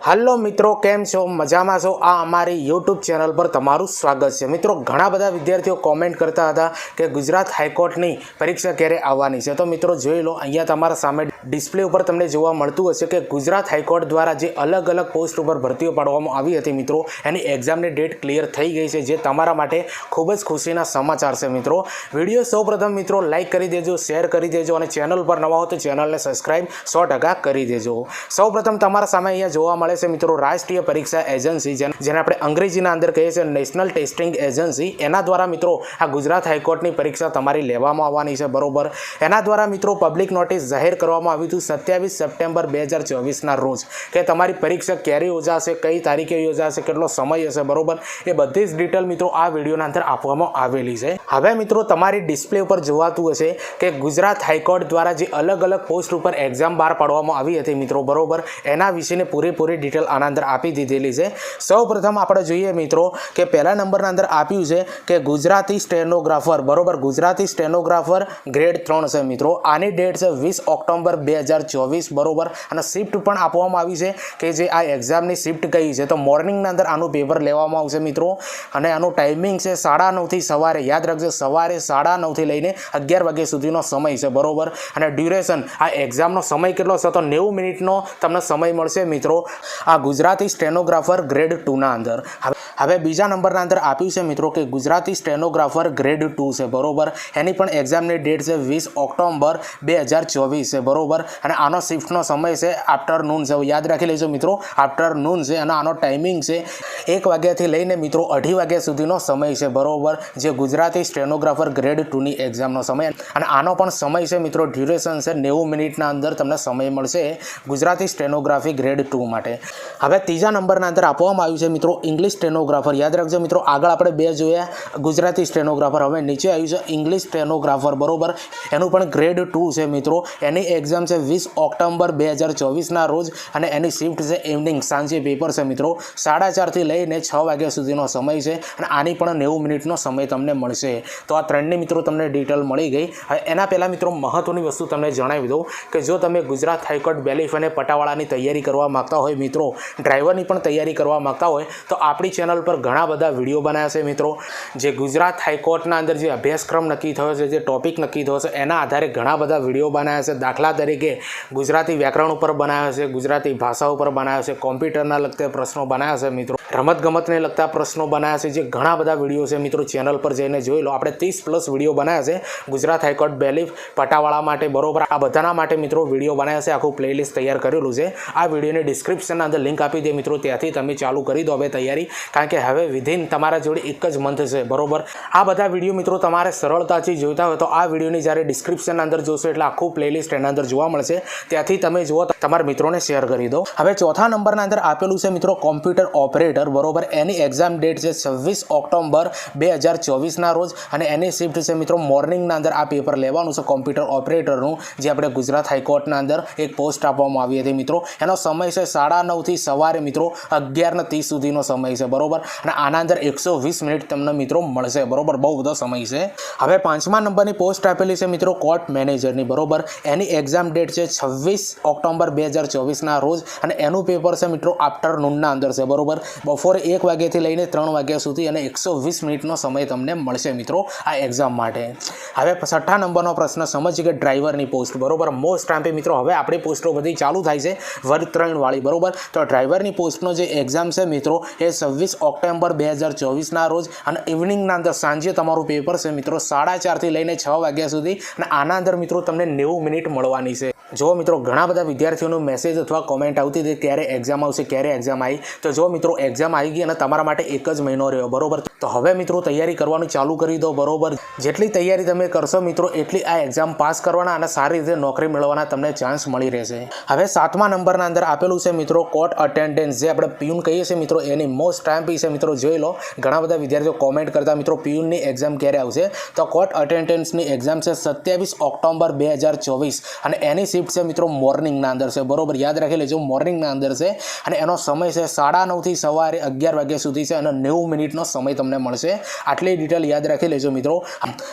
Hello મિત્રો, કેમ છો? મજામાં છો? આ અમારી યુટ્યુબ ચેનલ પર તમારું સ્વાગત છે. મિત્રો, ઘણા બધા વિદ્યાર્થીઓ કોમેન્ટ કરતા હતા કે ગુજરાત હાઈકોર્ટની પરીક્ષા ક્યારે આવવાની છે. તો મિત્રો જોઈ લો, અહીંયા તમારા સામે ડિસ્પ્લે ઉપર તમને જોવા મળતું હશે કે ગુજરાત હાઈકોર્ટ દ્વારા જે અલગ અલગ પોસ્ટ ઉપર ભરતીઓ પાડવામાં આવી હતી મિત્રો, એની એક્ઝામની ડેટ ક્લિયર થઈ ગઈ છે, જે તમારા માટે ખૂબ જ ખુશીના સમાચાર છે. મિત્રો, વિડીયો સૌપ્રથમ મિત્રો લાઇક કરી દેજો, શેર કરી દેજો અને ચેનલ પર નવા હો તો ચેનલને સબસ્ક્રાઈબ 100% કરી દેજો. સૌપ્રથમ તમારા સામે અહીંયા જોવા મળે છે મિત્રો રાષ્ટ્રીય પરીક્ષા એજન્સી, જેને આપણે અંગ્રેજીના અંદર કહીએ છીએ નેશનલ ટેસ્ટિંગ એજન્સી. એના દ્વારા મિત્રો આ ગુજરાત હાઈકોર્ટની પરીક્ષા તમારી લેવામાં આવવાની છે. બરોબર, એના દ્વારા મિત્રો પબ્લિક નોટિસ જાહેર કરવામાં આવ્યું હતું 27 સપ્ટેમ્બર 2024ના રોજ કે તમારી પરીક્ષા ક્યારે યોજાશે, કઈ તારીખે યોજાશે, કેટલો સમય હશે. બરોબર, એ બધી જ ડિટેલ મિત્રો આ વિડીયોના અંદર આપવામાં આવેલી છે. હવે મિત્રો તમારી ડિસ્પ્લે ઉપર જોવાતું હશે કે ગુજરાત હાઈકોર્ટ દ્વારા જે અલગ અલગ પોસ્ટ ઉપર એક્ઝામ બહાર પાડવામાં આવી હતી મિત્રો, બરોબર, એના વિશેની પૂરેપૂરી ડિટેલ આના અંદર આપી દીધેલી છે. સૌપ્રથમ આપણે જોઈએ મિત્રો કે પહેલા નંબરના અંદર આપ્યું છે કે ગુજરાતી સ્ટેનોગ્રાફર. બરોબર, ગુજરાતી સ્ટેનોગ્રાફર ગ્રેડ 3 છે મિત્રો. આની ડેટ છે 20 ઓક્ટોબર 2024. બરોબર, અને શિફ્ટ પણ આપવામાં આવી છે કે જે આ એક્ઝામની શિફ્ટ કઈ છે તો મોર્નિંગના અંદર આનું પેપર લેવામાં આવશે મિત્રો. અને આનું ટાઈમિંગ છે 9:30 થી સવારે, યાદ રાખજો, સવારે 9:30 થી લઈને 11 વાગ્યા સુધીનો સમય છે. બરોબર, અને ડ્યુરેશન આ એક્ઝામનો સમય કેટલો છે તો 90 મિનિટનો તમને સમય મળશે મિત્રો આ ગુજરાતી સ્ટેનોગ્રાફર ગ્રેડ 2ના અંદર. હવે બીજા નંબરના અંદર આપ્યું છે મિત્રો કે ગુજરાતી સ્ટેનોગ્રાફર ગ્રેડ 2 છે. બરોબર, એની પણ એક્ઝામની ડેટ છે 20 ઓક્ટોબર 2024 છે. બરોબર, અને આનો શિફ્ટનો સમય છે આફ્ટરનૂન છે. યાદ રાખી લેજો મિત્રો, આફ્ટરનૂન છે. અને આનો ટાઈમિંગ છે 1 વાગ્યાથી લઈને મિત્રો 2:30 વાગ્યા સુધીનો સમય છે. બરોબર, જે ગુજરાતી સ્ટેનોગ્રાફર ગ્રેડ 2ની એક્ઝામનો સમય. અને આનો પણ સમય છે મિત્રો, ડ્યુરેશન છે 90 મિનિટના અંદર તમને સમય મળશે ગુજરાતી સ્ટેનોગ્રાફી ગ્રેડ 2 માટે. હવે ત્રીજા નંબરના અંદર આપવામાં આવ્યું છે મિત્રો ઇંગ્લિશ સ્ટેનોગ્રાફર. યાદ રાખજો મિત્રો, આગળ આપણે 2 જોયા ગુજરાતી સ્ટેનોગ્રાફર, હવે નીચે આવ્યું છે ઇંગ્લિશ સ્ટેનોગ્રાફર. બરોબર, એનું પણ ગ્રેડ 2 છે મિત્રો. એની એક્ઝામ છે 20 ઓક્ટોબર 2024ના રોજ અને એની શિફ્ટ છે ઇવનિંગ, સાંજે પેપર છે મિત્રો. 4:30 થી લઈને 6 વાગ્યા સુધીનો સમય છે અને આની પણ 90 મિનિટનો સમય તમને મળશે. તો આ ત્રણની મિત્રો તમને ડિટેલ મળી ગઈ. હવે એના પહેલાં મિત્રો મહત્વની વસ્તુ તમને જણાવી દઉં કે જો તમે ગુજરાત હાઈકોર્ટ બેલીફ અને પટાવાળાની તૈયારી કરવા માગતા હોય મિત્રો, ડ્રાઈવરની પણ તૈયારી કરવા માગતા હોય તો આપણી ચેનલ પર ઘણા બધા વિડીયો બનાવ્યા છે મિત્રો. જે ગુજરાત હાઈકોર્ટના અંદર જે અભ્યાસક્રમ નક્કી થયો છે, જે ટોપિક નક્કી થયો છે, એના આધારે ઘણા બધા વિડીયો બનાવ્યા છે. દાખલા તરીકે ગુજરાતી વ્યાકરણ ઉપર બનાવ્યા છે, ગુજરાતી ભાષા ઉપર બનાવ્યા છે, કોમ્પ્યુટરના લગતા પ્રશ્નો બનાવ્યા છે મિત્રો, રમતગમતને લગતા પ્રશ્નો બનાવ્યા છે. જે ઘણા બધા વિડીયો છે મિત્રો, ચેનલ પર જઈને જોઈ લો. આપણે 30+ વિડીયો બનાવ્યા છે ગુજરાત હાઈકોર્ટ બેલીફ પટાવાળા માટે. બરોબર, આ બધાના માટે મિત્રો વિડીયો બનાવ્યા છે, આખું પ્લેલિસ્ટ તૈયાર કરેલું છે. આ વિડીયોની ડિસ્ક્રિપ્શનના અંદર લિંક આપી દે મિત્રો, ત્યાંથી તમે ચાલુ કરી દો હવે તૈયારી, કારણ કે હવે વિધિન તમારા જોડે એક જ મંથ છે. બરોબર, આ બધા વિડીયો મિત્રો તમારે સરળતાથી જોઈતા હોય તો આ વિડીયોની જ્યારે ડિસ્ક્રિપ્શનના અંદર જોશો એટલે આખું પ્લેલિસ્ટ એના અંદર જોવા મળશે, ત્યાંથી તમે જુઓ, તમારા મિત્રોને શેર કરી દો. હવે ચોથા નંબરના અંદર આપેલું છે મિત્રો કોમ્પ્યુટર ઓપરેટર. બરોબર, એની એક્ઝામ ડેટ છે 26 ઓક્ટોબર 2024ના રોજ અને એની શિફ્ટ છે મિત્રો મોર્નિંગના અંદર આ પેપર લેવાનું છે કોમ્પ્યુટર ઓપરેટરનું, જે આપણે ગુજરાત હાઈકોર્ટના અંદર એક પોસ્ટ આપવામાં આવી હતી મિત્રો. એનો સમય છે 9:30 થી સવારે મિત્રો 11:30 સુધીનો સમય છે. બરોબર, અને આના અંદર 120 મિનિટ તમને મિત્રો મળશે. બરોબર, બહુ બધો સમય છે. હવે 5મા નંબરની પોસ્ટ આપેલી છે મિત્રો કોર્ટ મેનેજરની. બરોબર, એની એક્ઝામ ડેટ છે 26 ઓક્ટોબર 2024ના રોજ અને એનું પેપર છે મિત્રો આફ્ટરનૂનના અંદર છે. બરોબર, બપોરે 1 વાગ્યાથી લઈને 3 વાગ્યા સુધી અને 120 મિનિટનો સમય તમને મળશે મિત્રો આ એક્ઝામ માટે. હવે 6થા નંબરનો પ્રશ્ન સમજીએ કે ડ્રાઈવરની પોસ્ટ. બરોબર, મોસ્ટ ટાઈમ મિત્રો હવે આપણી પોસ્ટો બધી ચાલુ થાય છે વર્ગ 3 વાળી. બરોબર, તો ડ્રાઈવરની પોસ્ટનો જે એક્ઝામ છે મિત્રો એ 26 ઓક્ટોબર 2024ના રોજ અને ઇવનિંગના અંદર સાંજે તમારું પેપર છે મિત્રો 4:30 થી લઈને 6 વાગ્યા સુધી અને આના અંદર મિત્રો તમને 90 મિનિટ મળવાની છે. જો મિત્રો ઘણા બધા વિદ્યાર્થીઓનો મેસેજ અથવા કોમેન્ટ આવતી હતી ક્યારે એક્ઝામ આવશે, ક્યારે એક્ઝામ આવી, તો જો મિત્રો એક્ઝામ આવી ગઈ અને તમારા માટે એક જ મહિનો રહ્યો. બરોબર, તો હવે મિત્રો તૈયારી કરવાનું ચાલુ કરી દો. બરોબર, જેટલી તૈયારી તમે કરશો મિત્રો એટલી આ એક્ઝામ પાસ કરવાના અને સારી રીતે નોકરી મેળવવાના તમને ચાન્સ મળી રહેશે. હવે 7મા નંબરના અંદર આપેલું છે મિત્રો કોર્ટ અટેન્ડન્સ, જે આપણે પિયુન કહીએ છીએ મિત્રો, એની મોસ્ટ ટાઈમ છે મિત્રો. જોઈ લો, ઘણા બધા વિદ્યાર્થીઓ કોમેન્ટ કરતા મિત્રો પિયુનની એક્ઝામ ક્યારે આવશે, તો કોર્ટ અટેન્ડન્સની એક્ઝામ છે 27 ઓક્ટોબર 2024 અને એની શિફ્ટ છે મિત્રો મોર્નિંગના અંદર છે, બરોબર, યાદ રાખી લેજો મોર્નિંગના અંદર છે અને એનો સમય છે 9:30 થી સવારે 11 વાગ્યા સુધી છે અને 90 મિનિટનો સમય તમને મળશે. આટલી ડિટેલ યાદ રાખી લેજો મિત્રો.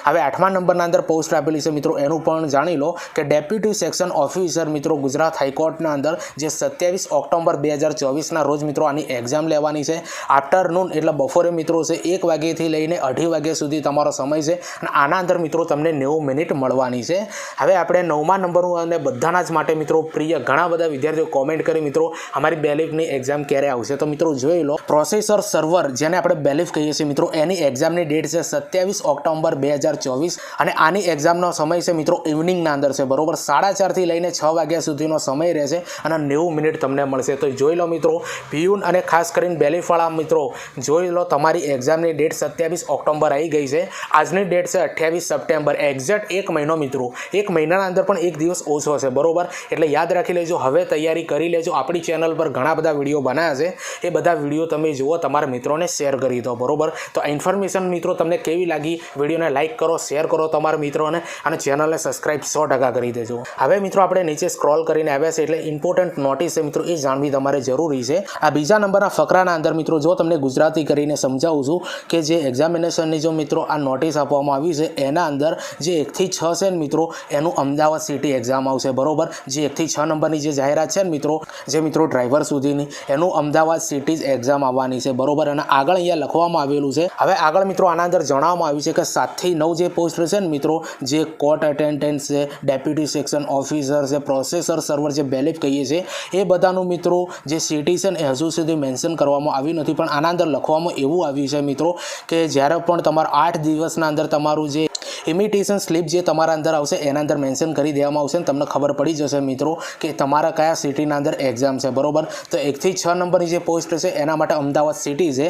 હવે 8મા નંબરના અંદર પોસ્ટ આપેલી છે મિત્રો, એનું પણ જાણી લો કે ડેપ્યુટી સેક્શન ઓફિસર મિત્રો ગુજરાત હાઈકોર્ટના અંદર જે 27 ઓક્ટોબર 2024ના રોજ મિત્રો આની એક્ઝામ લેવાની છે. આફ્ટરનૂન એટલે બપોરે મિત્રો છે 1 વાગ્યાથી લઈને 2:30 વાગ્યા સુધી તમારો સમય છે અને આના અંદર મિત્રો તમને 90 મિનિટ મળવાની છે. હવે આપણે 9મા નંબરનું અને બધાના જ માટે મિત્રો પ્રિય ઘણા બધા વિદ્યાર્થીઓ કોમેન્ટ કરી મિત્રો અમારી બેલીફની એક્ઝામ ક્યારે આવશે. તો મિત્રો જોઈ લો, પ્રોસેસર સર્વર જેને આપણે બેલીફ કહીએ છીએ મિત્રો, એની એક્ઝામની ડેટ છે 27 ઓક્ટોબર 2024 અને આની એક્ઝામનો સમય છે મિત્રો ઇવનિંગના અંદર છે, બરોબર, 4:30 થી લઈને 6 વાગ્યા સુધીનો સમય રહેશે અને 90 મિનિટ તમને મળશે. તો જોઈ લો મિત્રો, પીયુન અને ખાસ કરીને બેલીફવાળા મિત્રો જોઈ લો, તમારી એક્ઝામની ડેટ 27 ઓક્ટોબર આવી ગઈ છે. આજની ડેટ છે 28 સપ્ટેમ્બર, એક્ઝેક્ટ 1 મહિનો મિત્રો. 1 મહિનાના અંદર પણ 1 દિવસ ઓછો છે, બરોબર, એટલે યાદ રાખી લેજો. હવે તૈયારી કરી લેજો. આપણી ચેનલ પર ઘણા બધા વિડીયો બનાવ્યા છે, એ બધા વિડીયો તમે જુઓ, તમારા મિત્રોને શેર કરી દો, બરોબર. તો ઇન્ફોર્મેશન મિત્રો તમને કેવી લાગી, વિડીયોને લાઇક કરો, શેર કરો તમારા મિત્રોને અને ચેનલને સબસ્ક્રાઇબ 100% કરી દેજો. હવે મિત્રો આપણે નીચે સ્ક્રોલ કરીને આવ્યા છે એટલે ઇમ્પોર્ટન્ટ નોટિસ છે મિત્રો, એ જાણવી તમારે જરૂરી છે. આ બીજા નંબરના ફકરાના અંદર મિત્રો જો તમને ગુજરાતી કરીને સમજાવું છું કે જે એક્ઝામિનેશનની જો મિત્રો આ નોટિસ આપવામાં આવી છે એના અંદર જે 1 થી 6 છે ને મિત્રો એનું અમદાવાદ સિટી એક્ઝામ આવશે, બરોબર. જે 1 થી 6 નંબરની જે જાહેરાત છે ને મિત્રો, જે મિત્રો ડ્રાઈવર સુધીની, એનું અમદાવાદ સિટી જ એક્ઝામ આવવાની છે, બરોબર. અને આગળ અહીંયા લખવામાં આવેલું છે. હવે આગળ મિત્રો આના અંદર જણાવવામાં આવ્યું છે કે 7 થી 9 જે પોસ્ટ છે ને મિત્રો, જે કોર્ટ અટેન્ડન્ટ છે, ડેપ્યુટી સેક્શન ઓફિસર છે, પ્રોસેસર સર્વર જે બેલીફ કહીએ છીએ, એ બધાનું મિત્રો જે સિટી છે ને એ હજુ સુધી મેન્શન કરવામાં આવ્યું નથી. પણ આના અંદર લખવામાં એવું આવ્યું છે મિત્રો કે જ્યારે પણ તમારા 8 દિવસના અંદર તમારું જે ઇમિટેશન સ્લીપ જે તમારા અંદર આવશે એના અંદર મેન્શન કરી દેવામાં આવશે ને તમને ખબર પડી જશે મિત્રો કે તમારા કયા સિટીના અંદર એક્ઝામ છે, બરોબર. તો 1 થી 6 નંબરની જે પોસ્ટ છે એના માટે અમદાવાદ સિટી છે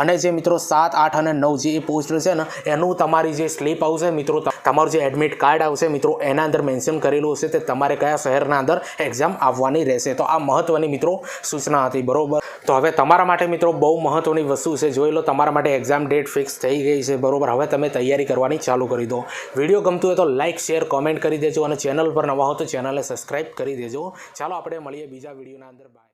અને જે મિત્રો 7, 8 અને 9 જે એ પોસ્ટ છે ને એનું તમારી જે સ્લીપ આવશે મિત્રો, તમારું જે એડમિટ કાર્ડ આવશે મિત્રો એના અંદર મેન્શન કરેલું હશે તે તમારે કયા શહેરના અંદર એક્ઝામ આવવાની રહેશે. તો આ મહત્વની મિત્રો સૂચના હતી, બરોબર. તો હવે તમારા માટે મિત્રો બહુ મહત્વની વસ્તુ છે, જોઈ લો, તમારા માટે એક્ઝામ ડેટ ફિક્સ થઈ ગઈ છે, બરોબર. હવે તમે તૈયારી કરવાની ચાલુ કરી દો. વિડીયો ગમતું હોય તો લાઇક, શેર, કોમેન્ટ કરી દેજો અને ચેનલ પર નવા હો તો ચેનલને સબસ્ક્રાઇબ કરી દેજો. ચાલો આપણે મળીએ બીજા વિડીયોના અંદર. બાય.